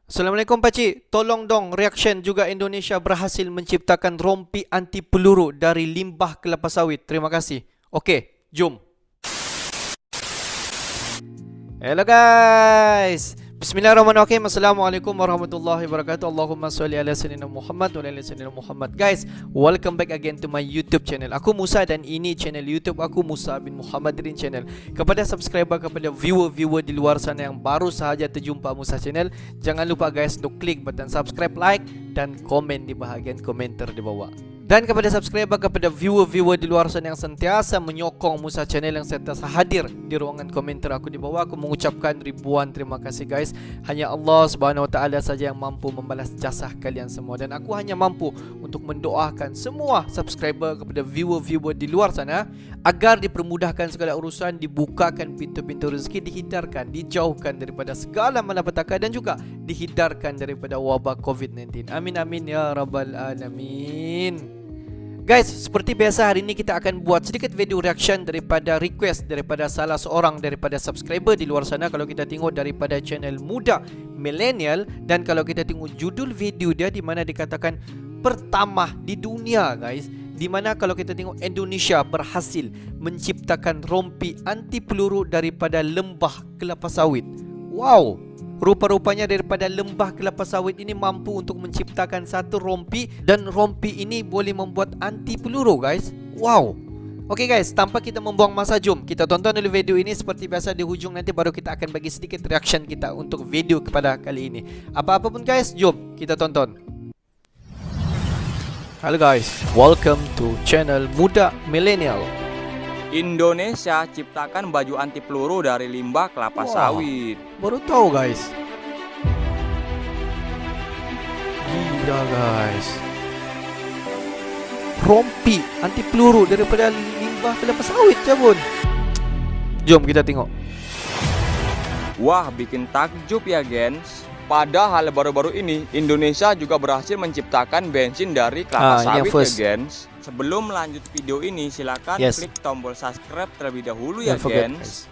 Assalamualaikum Pakcik, tolong dong reaction juga Indonesia berhasil menciptakan rompi anti peluru dari limbah kelapa sawit. Terima kasih. Okey, jom. Hello guys. Bismillahirrahmanirrahim. Assalamualaikum warahmatullahi wabarakatuh. Allahumma salli ala sayyidina Muhammad wa ala sayyidina Muhammad. Guys, welcome back again to my YouTube channel. Aku Musa dan ini channel YouTube aku, Musa bin Muhammadirin channel. Kepada subscriber, kepada viewer-viewer di luar sana yang baru sahaja terjumpa Musa channel, jangan lupa guys untuk klik button subscribe, like dan komen di bahagian komentar di bawah. Dan kepada subscriber, kepada viewer-viewer di luar sana yang sentiasa menyokong Musa channel, yang sentiasa hadir di ruangan komentar aku di bawah, aku mengucapkan ribuan terima kasih guys. Hanya Allah Subhanahu Wa Taala saja yang mampu membalas jasa kalian semua, dan aku hanya mampu untuk mendoakan semua subscriber kepada viewer-viewer di luar sana agar dipermudahkan segala urusan, dibukakan pintu-pintu rezeki, dihindarkan, dijauhkan daripada segala malapetaka dan juga dihindarkan daripada wabak COVID-19. Amin amin ya rabbal alamin. Guys, seperti biasa hari ini kita akan buat sedikit video reaction daripada request daripada salah seorang daripada subscriber di luar sana. Kalau kita tengok daripada channel Muda Millennial, dan kalau kita tengok judul video dia di mana dikatakan pertama di dunia guys, di mana kalau kita tengok Indonesia berhasil menciptakan rompi anti peluru daripada lembah kelapa sawit. Wow, rupa-rupanya daripada lembah kelapa sawit ini mampu untuk menciptakan satu rompi, dan rompi ini boleh membuat anti peluru guys. Wow. Oke guys, tanpa kita membuang masa, jom kita tonton dulu video ini. Seperti biasa di hujung nanti baru kita akan bagi sedikit reaction kita untuk video kepada kali ini. Apa-apa pun guys, jom kita tonton. Halo guys, welcome to channel Muda Millennial. Indonesia ciptakan baju anti peluru dari limbah kelapa sawit. Baru tahu guys. Gila guys. Rompi anti peluru daripada limbah kelapa sawit cabun. Jom kita tengok. Wah, bikin takjub ya gens. Padahal baru-baru ini Indonesia juga berhasil menciptakan bensin dari kelapa sawit ya gens. Sebelum lanjut video ini silakan klik tombol subscribe terlebih dahulu ya gens.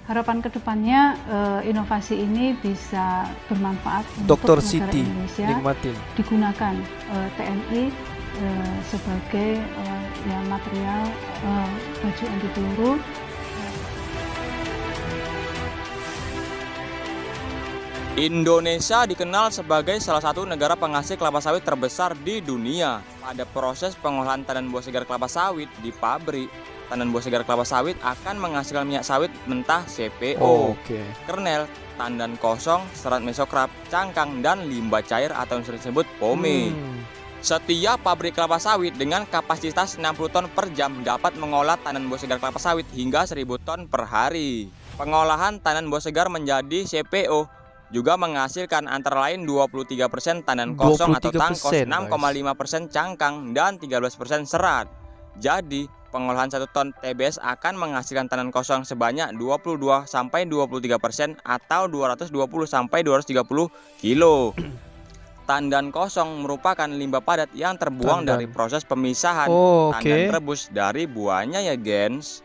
Harapan kedepannya inovasi ini bisa bermanfaat Dr. untuk Siti Indonesia, nikmatin. digunakan TNI sebagai material baju anti peluru. Indonesia dikenal sebagai salah satu negara penghasil kelapa sawit terbesar di dunia. Pada proses pengolahan tandan buah segar kelapa sawit di pabrik, tandan buah segar kelapa sawit akan menghasilkan minyak sawit mentah CPO, kernel, tandan kosong, serat mesokrap, cangkang, dan limbah cair atau yang sering disebut pome. Setiap pabrik kelapa sawit dengan kapasitas 60 ton per jam dapat mengolah tandan buah segar kelapa sawit hingga 1000 ton per hari. Pengolahan tandan buah segar menjadi CPO juga menghasilkan antara lain 23% tandan kosong atau tangkos, 6,5% cangkang, dan 13% serat. Jadi, pengolahan 1 ton TBS akan menghasilkan tandan kosong sebanyak 22-23% atau 220-230 kilo. Tandan kosong merupakan limbah padat yang terbuang dari proses pemisahan tandan rebus dari buahnya ya gens.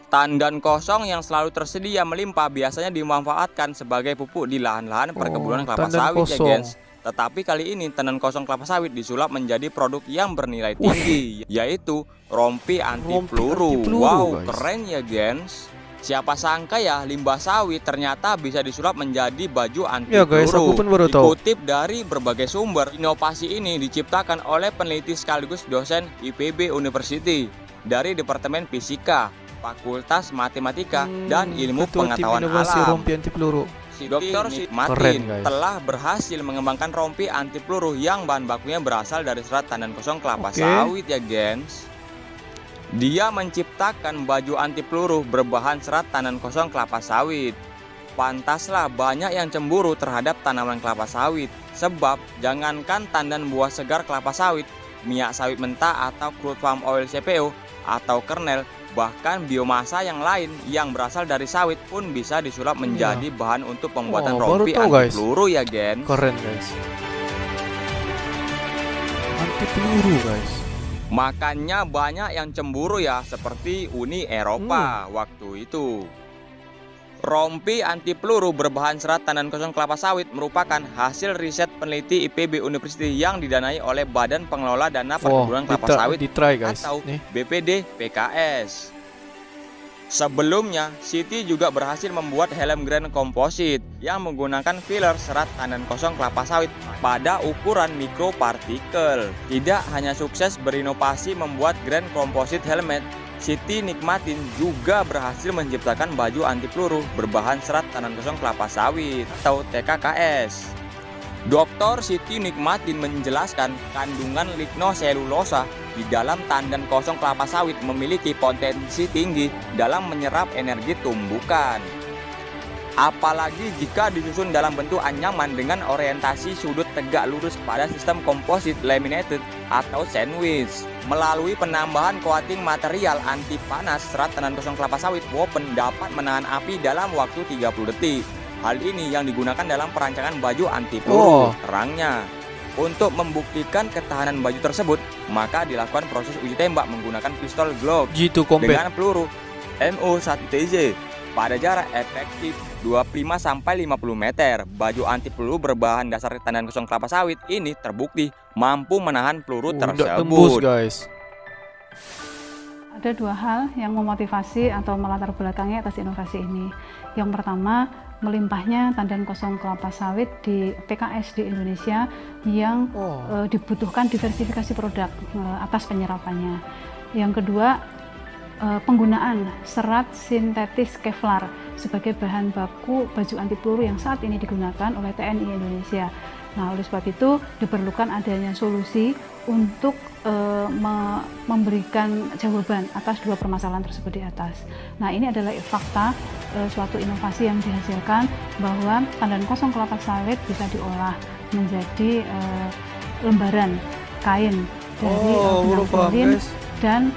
Tandan kosong yang selalu tersedia melimpah biasanya dimanfaatkan sebagai pupuk di lahan-lahan perkebunan kelapa sawit ya gens. Tetapi kali ini tandan kosong kelapa sawit disulap menjadi produk yang bernilai tinggi, yaitu rompi anti peluru. Wow, guys, keren ya gens. Siapa sangka ya limbah sawit ternyata bisa disulap menjadi baju anti peluru. Aku pun baru tahu. Dikutip dari berbagai sumber, inovasi ini diciptakan oleh peneliti sekaligus dosen IPB University dari Departemen Fisika, Fakultas Matematika dan Ilmu Pengetahuan Alam. Rompi anti peluru. Dr. Nikmatin telah berhasil mengembangkan rompi anti peluru yang bahan bakunya berasal dari serat tandan kosong kelapa sawit ya gens. Dia menciptakan baju anti peluru berbahan serat tandan kosong kelapa sawit. Pantaslah banyak yang cemburu terhadap tanaman kelapa sawit, sebab jangankan tandan buah segar kelapa sawit, minyak sawit mentah atau crude palm oil CPO atau kernel, bahkan biomasa yang lain yang berasal dari sawit pun bisa disulap menjadi bahan untuk pembuatan rompi anti peluru ya gen. Keren guys. Anti peluru guys. Makanya banyak yang cemburu ya, seperti Uni Eropa waktu itu. Rompi anti peluru berbahan serat tandan kosong kelapa sawit merupakan hasil riset peneliti IPB University yang didanai oleh Badan Pengelola Dana Perkebunan Kelapa Sawit guys. atau Nih. BPD PKS. Sebelumnya, Siti juga berhasil membuat helm Grand Composite yang menggunakan filler serat tandan kosong kelapa sawit pada ukuran mikropartikel. Tidak hanya sukses berinovasi membuat Grand Composite helmet, Siti Nikmatin juga berhasil menciptakan baju anti peluru berbahan serat tandan kosong kelapa sawit atau TKKS. Dr. Siti Nikmatin menjelaskan kandungan lignoselulosa di dalam tandan kosong kelapa sawit memiliki potensi tinggi dalam menyerap energi tumbukan. Apalagi jika disusun dalam bentuk anyaman dengan orientasi sudut tegak lurus pada sistem komposit laminated atau sandwich. Melalui penambahan coating material anti panas, serat tandan kosong kelapa sawit woven dapat menahan api dalam waktu 30 detik. Hal ini yang digunakan dalam perancangan baju anti peluru, terangnya. Untuk membuktikan ketahanan baju tersebut, maka dilakukan proses uji tembak menggunakan pistol Glock dengan peluru MO1TZ pada jarak efektif 25-50 meter. Baju anti peluru berbahan dasar tandan kosong kelapa sawit ini terbukti mampu menahan peluru tersebut. Tembus, guys. Ada dua hal yang memotivasi atau melatar belakangi atas inovasi ini. Yang pertama, melimpahnya tandan kosong kelapa sawit di PKS di Indonesia yang dibutuhkan diversifikasi produk atas penyerapannya. Yang kedua, penggunaan serat sintetis Kevlar sebagai bahan baku baju anti peluru yang saat ini digunakan oleh TNI Indonesia. Nah, oleh sebab itu diperlukan adanya solusi untuk memberikan jawaban atas dua permasalahan tersebut di atas. Nah, ini adalah fakta suatu inovasi yang dihasilkan bahwa tandan kosong kelapa sawit bisa diolah menjadi lembaran kain dari benang polin dan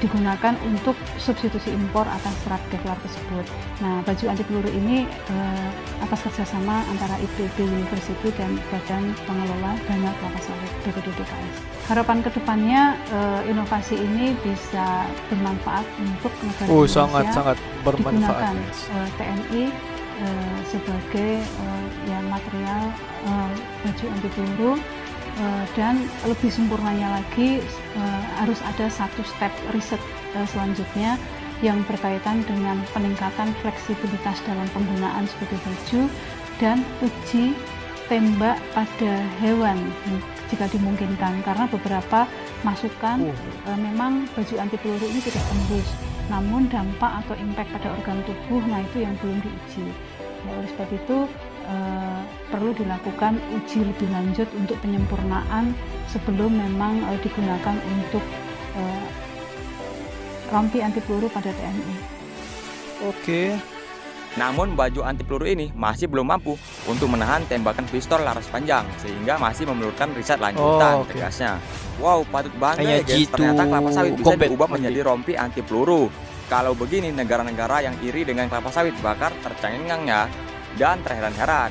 digunakan untuk substitusi impor atas serat Kevlar tersebut. Nah, baju anti peluru ini atas kerjasama antara IPB University dan Badan Pengelola Dana Kelapa Sawit BPD PKS. Harapan kedepannya inovasi ini bisa bermanfaat untuk negara Indonesia, sangat bermanfaat, digunakan TNI sebagai material baju anti peluru. Dan lebih sempurnanya lagi harus ada satu step riset selanjutnya yang berkaitan dengan peningkatan fleksibilitas dalam penggunaan sebagai baju dan uji tembak pada hewan jika dimungkinkan, karena beberapa masukan memang baju anti peluru ini tidak tembus, namun dampak atau impact pada organ tubuh, nah itu yang belum diuji. Oleh sebab itu perlu dilakukan uji lebih lanjut untuk penyempurnaan sebelum memang digunakan untuk rompi anti peluru pada TNI. Oke. Namun baju anti peluru ini masih belum mampu untuk menahan tembakan pistol laras panjang, sehingga masih memerlukan riset lanjutan, tegasnya. Wow, patut bangga ya guys, ternyata kelapa sawit bisa diubah menjadi rompi anti peluru. Kalau begini, negara-negara yang iri dengan kelapa sawit bakar tercengang ya, dan terheran-heran.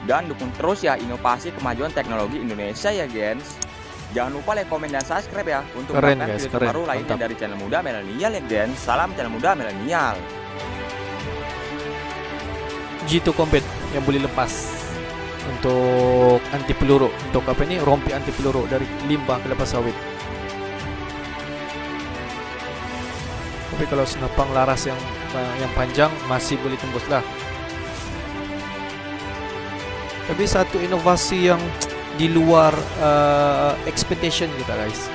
Dan dukung terus ya inovasi kemajuan teknologi Indonesia ya gens. Jangan lupa like, komen, dan subscribe ya untuk mendapatkan video terbaru lainnya dari channel Muda Milenial ya gens. Salam channel Muda Milenial. G2 Combat yang boleh lepas untuk anti peluru, untuk apa ini, rompi anti peluru dari limbah kelapa sawit. Tapi kalau senapang laras yang panjang masih boleh tembus lah. Tapi satu inovasi yang di luar expectation kita guys,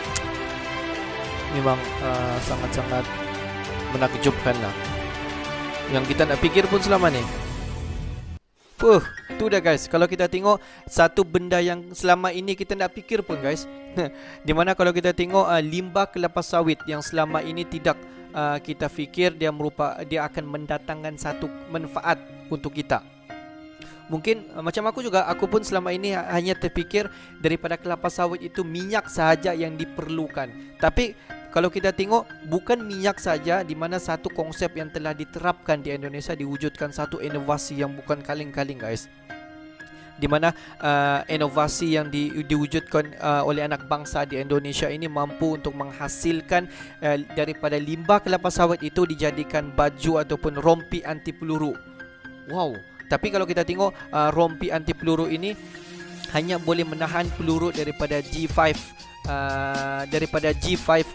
memang sangat-sangat menakjubkan lah, yang kita nak pikir pun selama ni. Tu dah guys, kalau kita tengok satu benda yang selama ini kita nak pikir pun guys, dimana kalau kita tengok limbah kelapa sawit yang selama ini tidak kita fikir dia akan mendatangkan satu manfaat untuk kita. Mungkin macam aku pun selama ini hanya terfikir daripada kelapa sawit itu minyak sahaja yang diperlukan. Tapi kalau kita tengok, bukan minyak saja, di mana satu konsep yang telah diterapkan di Indonesia diwujudkan satu inovasi yang bukan kaleng-kaleng guys. di mana inovasi yang diwujudkan oleh anak bangsa di Indonesia ini mampu untuk menghasilkan daripada limbah kelapa sawit itu dijadikan baju ataupun rompi anti peluru. Wow. Tapi kalau kita tengok rompi anti peluru ini hanya boleh menahan peluru daripada G5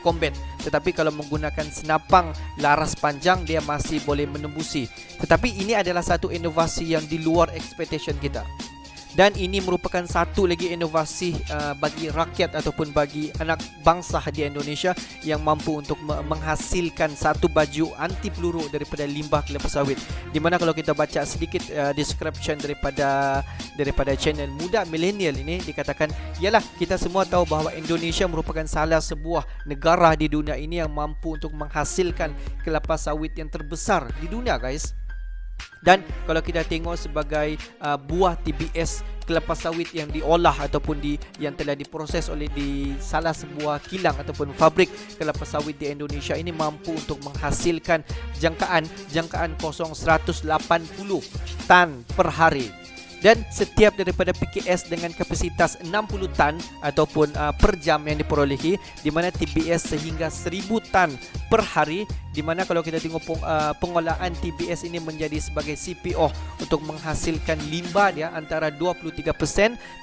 combat, tetapi kalau menggunakan senapang laras panjang dia masih boleh menembusi. Tetapi ini adalah satu inovasi yang di luar expectation kita. Dan ini merupakan satu lagi inovasi bagi rakyat ataupun bagi anak bangsa di Indonesia yang mampu untuk menghasilkan satu baju anti peluru daripada limbah kelapa sawit. Di mana kalau kita baca sedikit description daripada channel Muda Milenial ini, dikatakan ialah kita semua tahu bahawa Indonesia merupakan salah sebuah negara di dunia ini yang mampu untuk menghasilkan kelapa sawit yang terbesar di dunia, guys. Dan kalau kita tengok sebagai buah TBS kelapa sawit yang diolah ataupun yang telah diproses oleh di salah sebuah kilang ataupun fabrik kelapa sawit di Indonesia ini mampu untuk menghasilkan jangkaan kosong 180 tan per hari. Dan setiap daripada PKS dengan kapasitas 60 tan ataupun per jam yang diperolehi, di mana TBS sehingga 1000 tan per hari, di mana kalau kita tengok pengolahan TBS ini menjadi sebagai CPO untuk menghasilkan limbah dia antara 23%,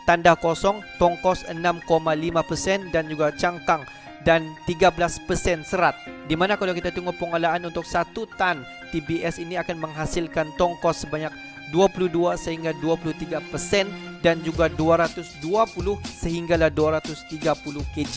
tanda kosong, tongkos 6,5% dan juga cangkang dan 13% serat. Di mana kalau kita tengok pengolahan untuk 1 tan TBS ini akan menghasilkan tongkos sebanyak 22 sehingga 23% dan juga 220 sehinggalah 230 kg.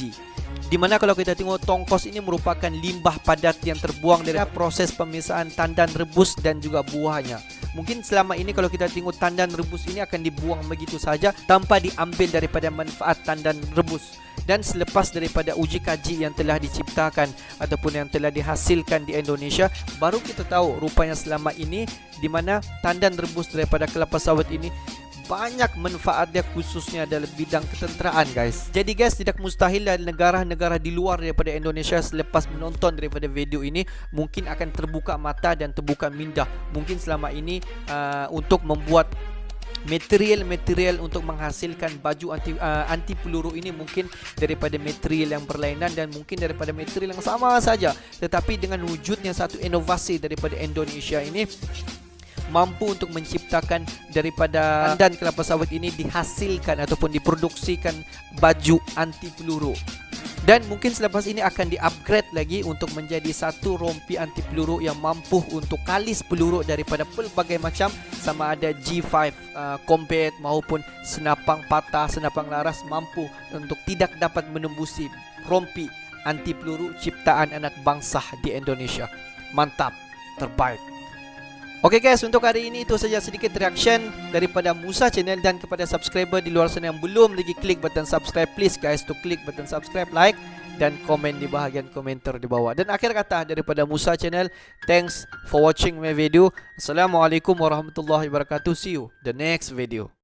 Di mana kalau kita tengok tongkos ini merupakan limbah padat yang terbuang dari proses pemisahan tandan rebus dan juga buahnya. Mungkin selama ini kalau kita tengok tandan rebus ini akan dibuang begitu saja tanpa diambil daripada manfaat tandan rebus. Dan selepas daripada uji kaji yang telah diciptakan ataupun yang telah dihasilkan di Indonesia, baru kita tahu rupanya selama ini di mana tandan rebus daripada kelapa sawit ini banyak manfaat dia, khususnya dalam bidang ketenteraan, guys. Jadi guys, tidak mustahil negara-negara di luar daripada Indonesia selepas menonton daripada video ini mungkin akan terbuka mata dan terbuka minda. Mungkin selama ini untuk membuat material untuk menghasilkan baju anti peluru ini mungkin daripada material yang berlainan dan mungkin daripada material yang sama saja, tetapi dengan wujudnya satu inovasi daripada Indonesia ini mampu untuk menciptakan daripada tandan kelapa sawit ini dihasilkan ataupun diproduksikan baju anti peluru. Dan mungkin selepas ini akan di-upgrade lagi untuk menjadi satu rompi anti peluru yang mampu untuk kalis peluru daripada pelbagai macam, sama ada G5 combat maupun senapang patah, senapang laras, mampu untuk tidak dapat menembusi rompi anti peluru ciptaan anak bangsa di Indonesia. Mantap, terbaik. Oke guys, untuk hari ini itu saja sedikit reaction daripada Musa Channel. Dan kepada subscriber di luar sana yang belum lagi klik button subscribe, please guys to klik button subscribe, like dan komen di bahagian komentar di bawah. Dan akhir kata daripada Musa Channel, thanks for watching my video. Assalamualaikum warahmatullahi wabarakatuh. See you the next video.